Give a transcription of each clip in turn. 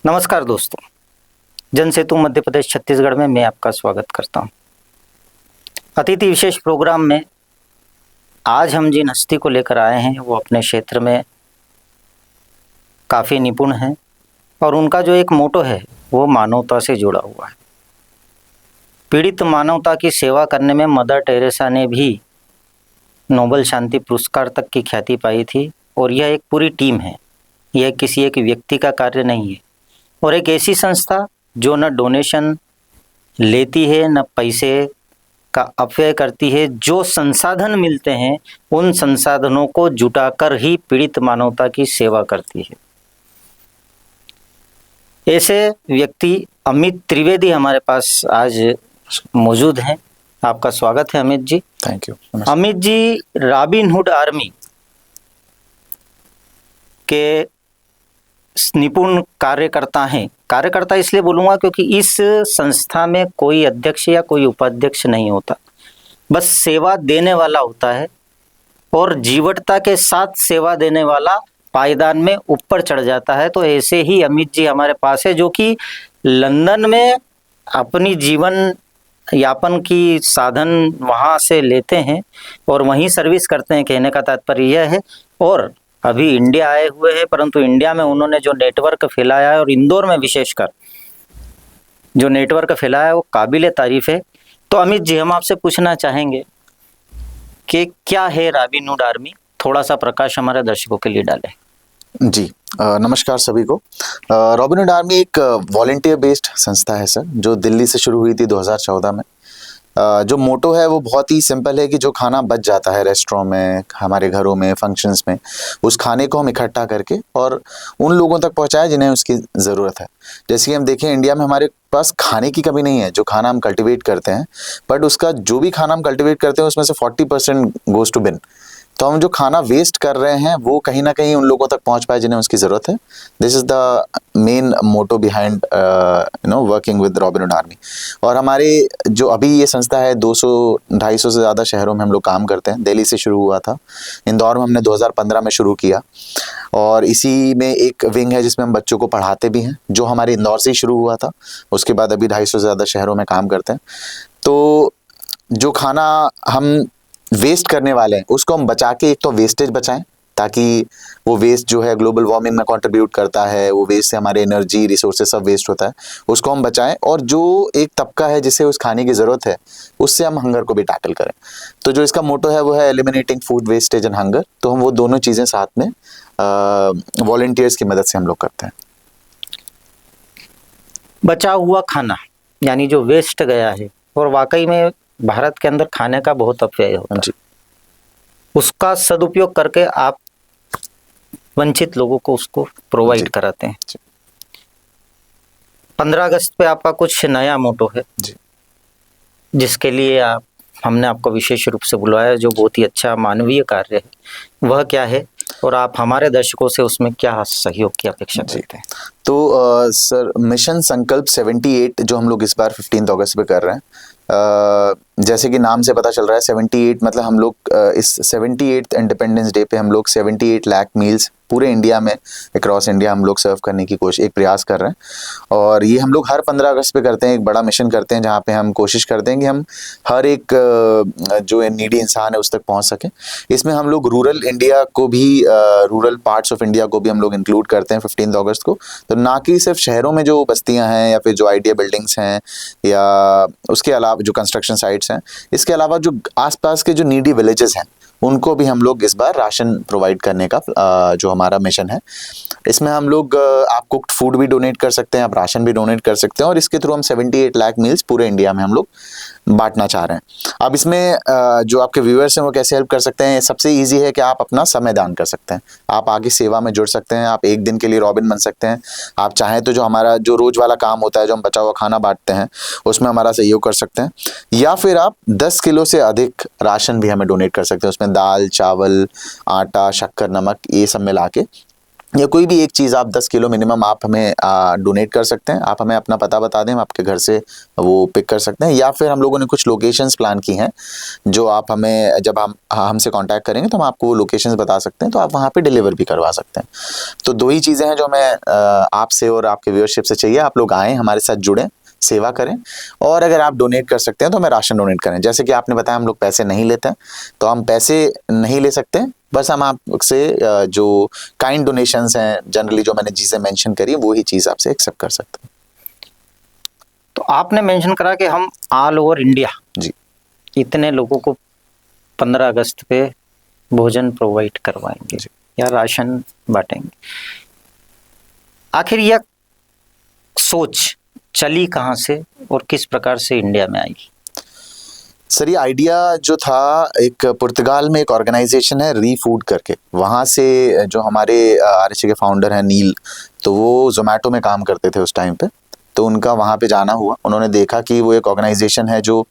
नमस्कार दोस्तों, जन सेतु मध्य प्रदेश छत्तीसगढ़ में मैं आपका स्वागत करता हूं। अतिथि विशेष प्रोग्राम में आज हम जिन हस्ती को लेकर आए हैं वो अपने क्षेत्र में काफ़ी निपुण हैं और उनका जो एक मोटो है वो मानवता से जुड़ा हुआ है। पीड़ित मानवता की सेवा करने में मदर टेरेसा ने भी नोबेल शांति पुरस्कार तक की ख्याति पाई थी और यह एक पूरी टीम है, यह किसी एक व्यक्ति का कार्य नहीं है और एक ऐसी संस्था जो न डोनेशन लेती है न पैसे का अपव्यय करती है, जो संसाधन मिलते हैं उन संसाधनों को जुटाकर ही पीड़ित मानवता की सेवा करती है। ऐसे व्यक्ति अमित त्रिवेदी हमारे पास आज मौजूद हैं। आपका स्वागत है Amit ji. Thank you. Amit ji Robin Hood army के निपुण कार्यकर्ता इसलिए बोलूँगा क्योंकि इस संस्था में कोई अध्यक्ष या कोई उपाध्यक्ष नहीं होता, बस सेवा देने वाला होता है और जीवटता के साथ सेवा देने वाला पायदान में ऊपर चढ़ जाता है। तो ऐसे ही अमित जी हमारे पास है जो कि लंदन में अपनी जीवन यापन की साधन वहाँ से लेते हैं और वहीं सर्विस करते हैं। कहने का तात्पर्य यह है, और अभी इंडिया आए हुए हैं, परंतु इंडिया में उन्होंने जो नेटवर्क फैलाया है और इंदौर में विशेषकर जो नेटवर्क फैलाया है वो काबिले तारीफ है। तो अमित जी हम आपसे पूछना चाहेंगे कि क्या है रॉबिनहुड आर्मी, थोड़ा सा प्रकाश हमारे दर्शकों के लिए डालें। जी नमस्कार सभी को। रॉबिनहुड आर्मी एक वॉलेंटियर बेस्ड संस्था है सर, जो दिल्ली से शुरू हुई थी 2014 में। जो मोटो है वो बहुत ही सिंपल है कि जो खाना बच जाता है रेस्टोरेंट में, हमारे घरों में, फंक्शंस में, उस खाने को हम इकट्ठा करके और उन लोगों तक पहुंचाएं जिन्हें उसकी ज़रूरत है। जैसे कि हम देखें, इंडिया में हमारे पास खाने की कमी नहीं है, जो खाना हम कल्टीवेट करते हैं, बट उसका जो भी खाना हम कल्टीवेट करते हैं उसमें से 40% गोज़ टू बिन। तो हम जो खाना वेस्ट कर रहे हैं वो कहीं ना कहीं उन लोगों तक पहुंच पाए जिन्हें उसकी ज़रूरत है। This is the main motto behind working with Robinhood army. और हमारे जो अभी ये संस्था है 200-250 से ज़्यादा शहरों में हम लोग काम करते हैं। दिल्ली से शुरू हुआ था, इंदौर में हमने 2015 में शुरू किया और इसी में एक विंग है जिसमें हम बच्चों को पढ़ाते भी हैं, जो हमारे इंदौर से ही शुरू हुआ था। उसके बाद अभी 250 से ज़्यादा शहरों में काम करते हैं। तो जो खाना हम वेस्ट करने वाले हैं उसको हम बचा के, एक तो वेस्टेज बचाएं ताकि वो वेस्ट जो है ग्लोबल वार्मिंग में कंट्रीब्यूट करता है, वो वेस्ट से हमारे एनर्जी, रिसोर्सेज सब वेस्ट होता है, उसको हम बचाएं। और जो एक तबका है जिसे उस खाने की ज़रूरत है उससे हम हंगर को भी टैकल करें। तो जो इसका मोटो है वो है eliminating food wastage and hunger. तो हम वो दोनों चीज़ें साथ में वॉलंटियर्स की मदद से हम लोग करते हैं। बचा हुआ खाना यानी जो वेस्ट गया है, और वाकई में भारत के अंदर खाने का बहुत अपव्यय होता है, उसका सदुपयोग करके आप वंचित लोगों को उसको प्रोवाइड कराते हैं। 15 अगस्त पे आपका कुछ नया मोटो है जी, जिसके लिए हमने आपको विशेष रूप से बुलाया, जो बहुत ही अच्छा मानवीय कार्य है। वह क्या है और आप हमारे दर्शकों से उसमें क्या सहयोग की अपेक्षा करते हैं? तो सर, मिशन संकल्प 78 जो हम लोग इस बार 15 अगस्त पे कर रहे हैं, जैसे कि नाम से पता चल रहा है 78 मतलब हम लोग इस 78th इंडिपेंडेंस डे पे हम लोग 78 लाख मील्स पूरे इंडिया में, अक्रॉस इंडिया हम लोग सर्व करने की एक प्रयास कर रहे हैं। और ये हम लोग हर 15 अगस्त पे करते हैं, एक बड़ा मिशन करते हैं जहाँ पे हम कोशिश करते हैं कि हम हर एक जो नीडी इंसान है उस तक पहुँच सकें। इसमें हम लोग रूरल इंडिया को भी, रूरल पार्ट्स ऑफ इंडिया को भी हम लोग इंक्लूड करते हैं 15 अगस्त को। तो ना कि सिर्फ शहरों में जो बस्तियाँ हैं या फिर जो आइडिया बिल्डिंग्स हैं या उसके अलावा जो कंस्ट्रक्शन साइट्स हैं, इसके अलावा जो आसपास के जो नीडी विलेजेस हैं उनको भी हम लोग इस बार राशन प्रोवाइड करने का जो हमारा मिशन है। इसमें हम लोग आप कुक्ड फूड भी डोनेट कर सकते हैं, आप राशन भी डोनेट कर सकते हैं, और इसके थ्रू हम 78 लाख मील्स पूरे इंडिया में हम लोग बांटना चाह रहे हैं। अब इसमें जो आपके व्यूअर्स हैं वो कैसे हेल्प कर सकते हैं? सबसे ईजी है कि आप अपना समय दान कर सकते हैं, आप आगे सेवा में जुड़ सकते हैं, आप एक दिन के लिए रॉबिन बन सकते हैं। आप चाहें तो जो हमारा जो रोज वाला काम होता है, जो हम बचा हुआ खाना बांटते हैं, उसमें हमारा सहयोग कर सकते हैं, या फिर आप 10 किलो से अधिक राशन भी हमें डोनेट कर सकते हैं। उसमें दाल, चावल, आटा, शक्कर, नमक, ये सब मिला के या कोई भी एक चीज़ आप 10 किलो मिनिमम आप हमें डोनेट कर सकते हैं। आप हमें अपना पता बता दें, हम आपके घर से वो पिक कर सकते हैं, या फिर हम लोगों ने कुछ लोकेशंस प्लान की हैं जो आप हमें जब हम हमसे कांटेक्ट करेंगे तो हम आपको वो लोकेशंस बता सकते हैं, तो आप वहाँ पे डिलीवर भी करवा सकते हैं। तो 2 ही चीज़ें हैं जो हमें आपसे और आपके व्यूअरशिप से चाहिए। आप लोग आएँ, हमारे साथ जुड़ें, सेवा करें, और अगर आप डोनेट कर सकते हैं तो हमें राशन डोनेट करें। जैसे कि आपने बताया हम लोग पैसे नहीं लेते हैं, तो हम पैसे नहीं ले सकते, बस हम आपसे जो काइंड डोनेशंस हैं जनरली जो मैंने चीज़ें मेंशन करी वो ही चीज़ आपसे एक्सेप्ट कर सकते हैं। तो आपने मेंशन करा कि हम ऑल ओवर इंडिया जी इतने लोगों को 15 अगस्त पे भोजन प्रोवाइड करवाएंगे जी। या राशन बांटेंगे। आखिर यह सोच चली कहाँ से और किस प्रकार से इंडिया में आई? सर, ये आइडिया जो था, एक पुर्तगाल में एक ऑर्गेनाइजेशन है री फूड करके, वहाँ से जो हमारे आरएचए के फाउंडर हैं नील, तो वो जोमेटो में काम करते थे उस टाइम पे, तो उनका वहाँ पे जाना हुआ। उन्होंने देखा कि वो एक ऑर्गेनाइजेशन है जो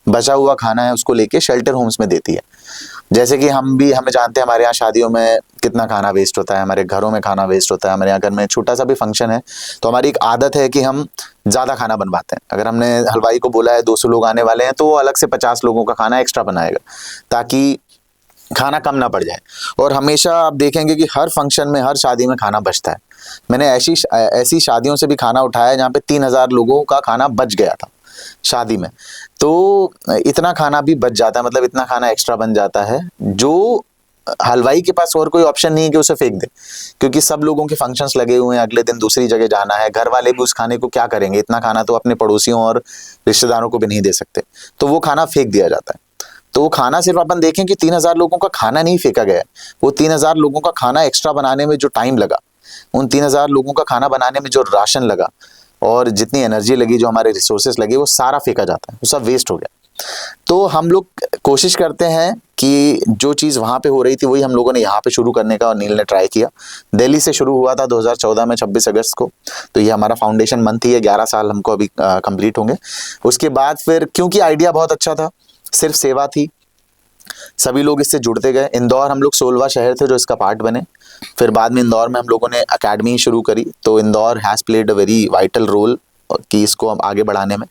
बचा हुआ खाना है उसको लेके शेल्टर होम्स में देती है। जैसे कि हमें जानते हैं हमारे यहाँ शादियों में कितना खाना वेस्ट होता है, हमारे घरों में खाना वेस्ट होता है, हमारे यहाँ घर में छोटा सा भी फंक्शन है तो हमारी एक आदत है कि हम ज़्यादा खाना बनवाते हैं। अगर हमने हलवाई को बोला है 200 लोग आने वाले हैं तो वो अलग से 50 लोगों का खाना एक्स्ट्रा बनाएगा ताकि खाना कम ना पड़ जाए। और हमेशा आप देखेंगे कि हर फंक्शन में, हर शादी में खाना बचता है। मैंने ऐसी शादियों से भी खाना उठाया जहाँ पे 3000 लोगों का खाना बच गया था शादी में। तो इतना खाना भी बच जाता है, मतलब इतना खाना एक्स्ट्रा बन जाता है जो हलवाई के पास और कोई ऑप्शन नहीं है कि उसे फेंक दे, क्योंकि सब लोगों के फंक्शंस लगे हुए हैं, अगले दिन दूसरी जगह जाना है, घर वाले भी उस खाने को क्या करेंगे, इतना खाना तो अपने पड़ोसियों और रिश्तेदारों को भी नहीं दे सकते, तो वो खाना फेंक दिया जाता है। तो वो खाना सिर्फ अपन देखें कि 3000 लोगों का खाना नहीं फेंका गया है, वो 3000 लोगों का खाना एक्स्ट्रा बनाने में जो टाइम लगा, उन 3000 लोगों का खाना बनाने में जो राशन लगा और जितनी एनर्जी लगी, जो हमारे रिसोर्सेस लगे, वो सारा फेंका जाता है, वो सब वेस्ट हो गया। तो हम लोग कोशिश करते हैं कि जो चीज़ वहाँ पे हो रही थी वही हम लोगों ने यहाँ पे शुरू करने का, और नील ने ट्राई किया। दिल्ली से शुरू हुआ था 2014 में 26 अगस्त को, तो ये हमारा फाउंडेशन मंथ ही है, 11 साल हमको अभी कंप्लीट होंगे। उसके बाद फिर क्योंकि आइडिया बहुत अच्छा था, सिर्फ सेवा थी, सभी लोग इससे जुड़ते गए। इंदौर हम लोग 16वां शहर थे जो इसका पार्ट बने। फिर बाद में इंदौर में हम लोगों ने अकेडमी शुरू करी, तो Indore has played a very vital role कि इसको हम आगे बढ़ाने में।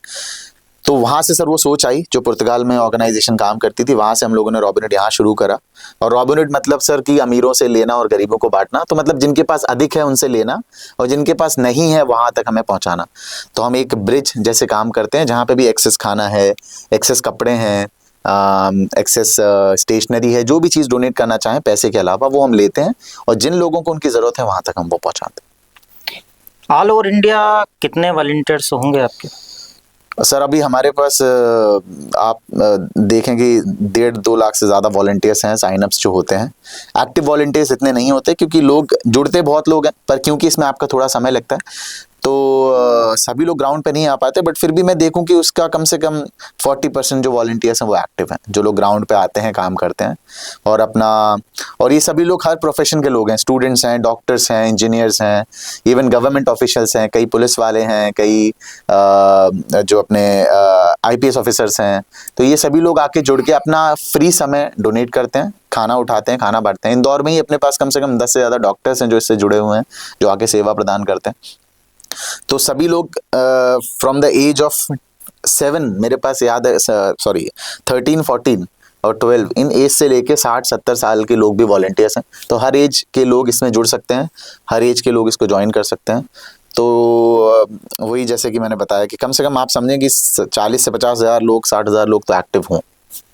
तो वहाँ से सर वो सोच आई, जो पुर्तगाल में ऑर्गेनाइजेशन काम करती थी, वहाँ से हम लोगों ने रॉबिनहुड यहाँ शुरू करा। और रॉबिनहुड मतलब सर कि अमीरों से लेना और गरीबों को बांटना, तो मतलब जिनके पास अधिक है उनसे लेना और जिनके पास नहीं है वहाँ तक हमें पहुँचाना। तो हम एक ब्रिज जैसे काम करते हैं, जहाँ पे भी एक्सेस खाना है, एक्सेस कपड़े हैं, एक्सेस स्टेशनरी है, जो भी चीज़ डोनेट करना चाहें पैसे के अलावा, वो हम लेते हैं और जिन लोगों को उनकी ज़रूरत है वहाँ तक हम वो पहुँचाते हैं। ऑल ओवर इंडिया कितने वॉलंटियर्स होंगे आपके? सर अभी हमारे पास आप देखें कि 1.5-2 लाख से ज़्यादा वॉलंटियर्स हैं, साइन अप्स जो होते हैं। एक्टिव वॉलंटियर्स इतने नहीं होते क्योंकि लोग जुड़ते बहुत लोग हैं, पर क्योंकि इसमें आपका थोड़ा समय लगता है तो सभी लोग ग्राउंड पे नहीं आ पाते। बट फिर भी मैं देखूं कि उसका कम से कम 40% जो वॉलंटियर्स हैं वो एक्टिव हैं, जो लोग ग्राउंड पे आते हैं, काम करते हैं और अपना, और ये सभी लोग हर प्रोफेशन के लोग हैं, स्टूडेंट्स हैं, डॉक्टर्स हैं, इंजीनियर्स हैं, इवन गवर्नमेंट ऑफिशियल्स हैं, कई पुलिस वाले हैं, कई जो अपने IPS ऑफिसर्स हैं। तो ये सभी लोग आके जुड़ के अपना फ्री समय डोनेट करते हैं, खाना उठाते हैं, खाना बांटते हैं। इंदौर में ही अपने पास कम से कम 10 से ज़्यादा डॉक्टर्स हैं जो इससे जुड़े हुए हैं, जो आके सेवा प्रदान करते हैं। तो सभी लोग फ्रॉम द एज ऑफ 7, मेरे पास याद है, सॉरी 13, 14 और 12, इन एज से लेके 60-70 साल के लोग भी वॉलंटियर्स हैं। तो हर एज के लोग इसमें जुड़ सकते हैं, हर एज के लोग इसको ज्वाइन कर सकते हैं। तो वही जैसे कि मैंने बताया कि कम से कम आप समझें कि 40 से 50 हज़ार लोग, 60 हज़ार लोग तो एक्टिव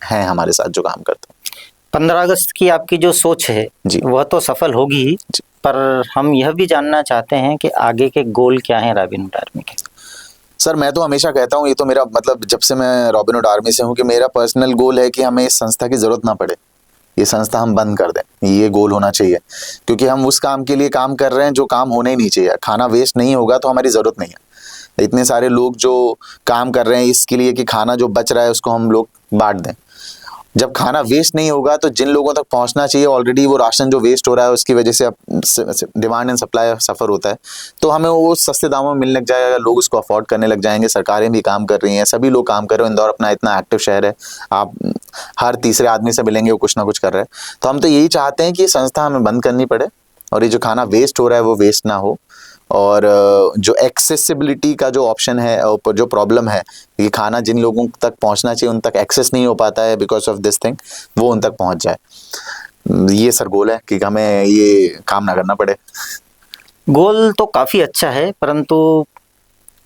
हैं हमारे साथ जो काम करते हैं। 15 अगस्त की आपकी जो सोच है जी। वह तो सफल होगी ही, पर हम यह भी जानना चाहते हैं कि आगे के गोल क्या हैं रॉबिनहुड आर्मी के? सर मैं तो हमेशा कहता हूँ, ये तो मेरा मतलब जब से मैं रॉबिनहुड आर्मी से हूँ, कि मेरा पर्सनल गोल है कि हमें इस संस्था की ज़रूरत ना पड़े, ये संस्था हम बंद कर दें, ये गोल होना चाहिए। क्योंकि हम उस काम के लिए काम कर रहे हैं जो काम होना ही नहीं चाहिए। खाना वेस्ट नहीं होगा तो हमारी ज़रूरत नहीं है। इतने सारे लोग जो काम कर रहे हैं इसके लिए कि खाना जो बच रहा है उसको हम लोग बांट दें। जब खाना वेस्ट नहीं होगा तो जिन लोगों तक पहुंचना चाहिए, ऑलरेडी वो राशन जो वेस्ट हो रहा है उसकी वजह से डिमांड एंड सप्लाई सफ़र होता है, तो हमें वो सस्ते दामों में मिलने लग जाएगा, लोग उसको अफोर्ड करने लग जाएंगे। सरकारें भी काम कर रही हैं, सभी लोग काम कर रहे हैं। इंदौर अपना इतना एक्टिव शहर है, आप हर तीसरे आदमी से मिलेंगे वो कुछ ना कुछ कर रहे हैं। तो हम तो यही चाहते हैं कि ये संस्था हमें बंद करनी पड़े और ये जो खाना वेस्ट हो रहा है वो वेस्ट ना हो। और जो एक्सेसिबिलिटी का जो ऑप्शन है, जो प्रॉब्लम है, ये खाना जिन लोगों तक पहुंचना चाहिए उन तक एक्सेस नहीं हो पाता है बिकॉज ऑफ दिस थिंग, वो उन तक पहुंच जाए। ये सर गोल है कि हमें ये काम ना करना पड़े। गोल तो काफ़ी अच्छा है, परंतु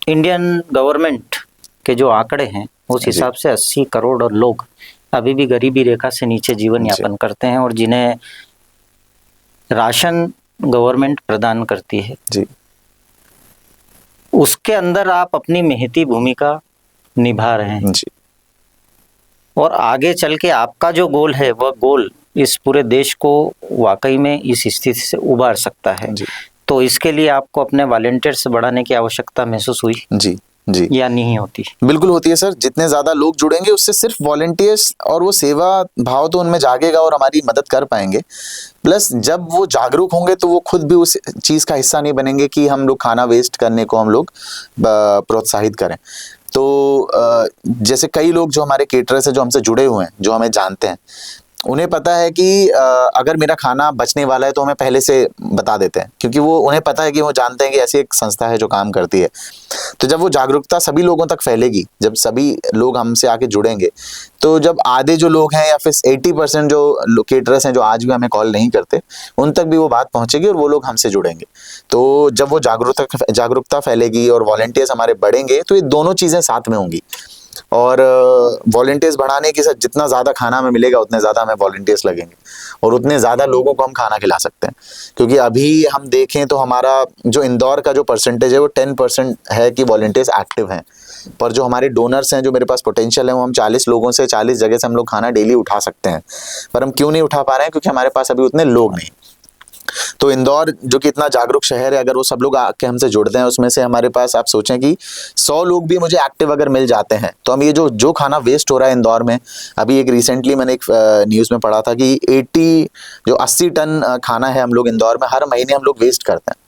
इंडियन गवर्नमेंट के जो आंकड़े हैं उस जी। हिसाब से 80 करोड़ और लोग अभी भी गरीबी रेखा से नीचे जीवन जी। यापन करते हैं और जिन्हें राशन गवर्नमेंट प्रदान करती है। जी। उसके अंदर आप अपनी महती भूमिका निभा रहे हैं जी। और आगे चल के आपका जो गोल है वह गोल इस पूरे देश को वाकई में इस स्थिति से उबार सकता है। जी। तो इसके लिए आपको अपने वॉलंटियर्स बढ़ाने की आवश्यकता महसूस हुई जी। जी। या नहीं होती? बिल्कुल होती है सर। जितने ज्यादा लोग जुड़ेंगे उससे सिर्फ वॉलंटियर्स और वो सेवा भाव तो उनमें जागेगा और हमारी मदद कर पाएंगे। प्लस जब वो जागरूक होंगे तो वो खुद भी उस चीज का हिस्सा नहीं बनेंगे कि हम लोग खाना वेस्ट करने को हम लोग प्रोत्साहित करें। तो जैसे कई लोग जो हमारे केटरर्स हैं, जो हमसे जुड़े हुए हैं, जो हमें जानते हैं, उन्हें पता है कि अगर मेरा खाना बचने वाला है तो हमें पहले से बता देते हैं, क्योंकि वो उन्हें पता है कि वो जानते हैं कि ऐसी एक संस्था है जो काम करती है। तो जब वो जागरूकता सभी लोगों तक फैलेगी, जब सभी लोग हमसे आके जुड़ेंगे, तो जब आधे जो लोग हैं या फिर 80% जो केटरर्स हैं जो आज भी हमें कॉल नहीं करते, उन तक भी वो बात पहुंचेगी और वो लोग हमसे जुड़ेंगे। तो जब वो जागरूकता फैलेगी और वॉलंटियर्स हमारे बढ़ेंगे तो ये दोनों चीज़ें साथ में होंगी। और वॉलंटियर्स बढ़ाने के साथ जितना ज़्यादा खाना हमें मिलेगा उतने ज़्यादा हमें वॉलंटियर्स लगेंगे और उतने ज़्यादा लोगों को हम खाना खिला सकते हैं। क्योंकि अभी हम देखें तो हमारा जो इंदौर का जो परसेंटेज है वो 10% है कि वॉलंटियर्स एक्टिव हैं, पर जो हमारे डोनर्स हैं, जो मेरे पास पोटेंशियल है, वो हम 40 लोगों से 40 जगह से हम लोग खाना डेली उठा सकते हैं। पर हम क्यों नहीं उठा पा रहे हैं? क्योंकि हमारे पास अभी उतने लोग नहीं। तो इंदौर जो कि इतना जागरूक शहर है, अगर वो सब लोग आके हमसे जुड़ते हैं, उसमें से हमारे पास आप सोचें कि 100 लोग भी मुझे एक्टिव अगर मिल जाते हैं तो हम ये जो खाना वेस्ट हो रहा है इंदौर में, अभी एक रिसेंटली मैंने एक न्यूज़ में पढ़ा था कि 80 टन खाना है हम लोग इंदौर में हर महीने हम लोग वेस्ट करते हैं।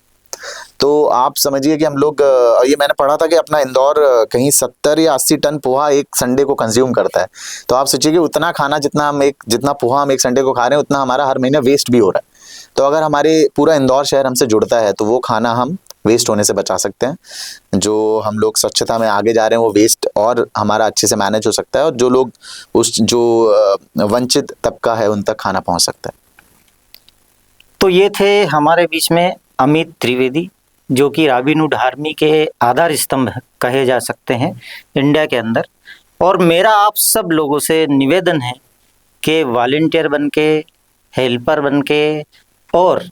तो आप समझिए कि हम लोग, ये मैंने पढ़ा था कि अपना इंदौर कहीं 70 या 80 टन पोहा एक संडे को कंज्यूम करता है। तो आप सोचिए कि उतना खाना जितना पोहा हम एक संडे को खा रहे हैं उतना हमारा हर महीने वेस्ट भी हो रहा है। तो अगर हमारे पूरा इंदौर शहर हमसे जुड़ता है तो वो खाना हम वेस्ट होने से बचा सकते हैं। जो हम लोग स्वच्छता में आगे जा रहे हैं वो वेस्ट और हमारा अच्छे से मैनेज हो सकता है और जो लोग वंचित तबका है उन तक खाना पहुंच सकता है। तो ये थे हमारे बीच में अमित त्रिवेदी, जो कि रॉबिनहुड आर्मी के आधार स्तंभ कहे जा सकते हैं इंडिया के अंदर। और मेरा आप सब लोगों से निवेदन है कि वॉलंटियर बन के, हेल्पर बन के और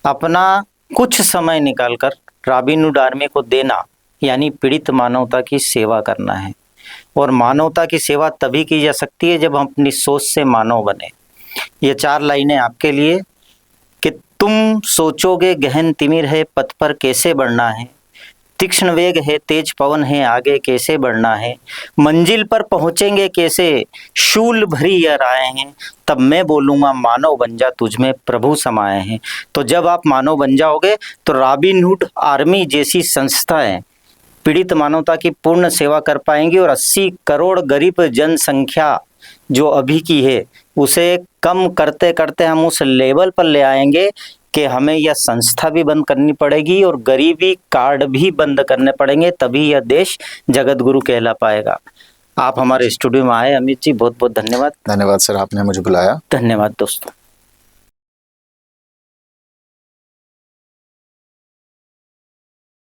अपना कुछ समय निकालकर रॉबिनहुड आर्मी को देना, यानी पीड़ित मानवता की सेवा करना है। और मानवता की सेवा तभी की जा सकती है जब हम अपनी सोच से मानव बने। ये 4 लाइनें आपके लिए कि तुम सोचोगे गहन तिमिर है पथ पर कैसे बढ़ना है, तीक्ष्ण वेग है तेज पवन है आगे कैसे बढ़ना है, मंजिल पर पहुँचेंगे कैसे शूल भरी यह राहें हैं, तब मैं बोलूँगा मानव बन जा तुझ में प्रभु समाये हैं। तो जब आप मानव बन जाओगे तो रॉबिनहुड आर्मी जैसी संस्थाएं पीड़ित मानवता की पूर्ण सेवा कर पाएंगी और 80 करोड़ गरीब जनसंख्या जो अभी की है उसे कम करते करते हम उस लेवल पर ले आएंगे कि हमें यह संस्था भी बंद करनी पड़ेगी और गरीबी कार्ड भी बंद करने पड़ेंगे, तभी यह देश जगत गुरु कहला पाएगा। आप हमारे स्टूडियो में आए अमित जी, बहुत बहुत धन्यवाद। धन्यवाद सर, आपने मुझे बुलाया। धन्यवाद दोस्तों।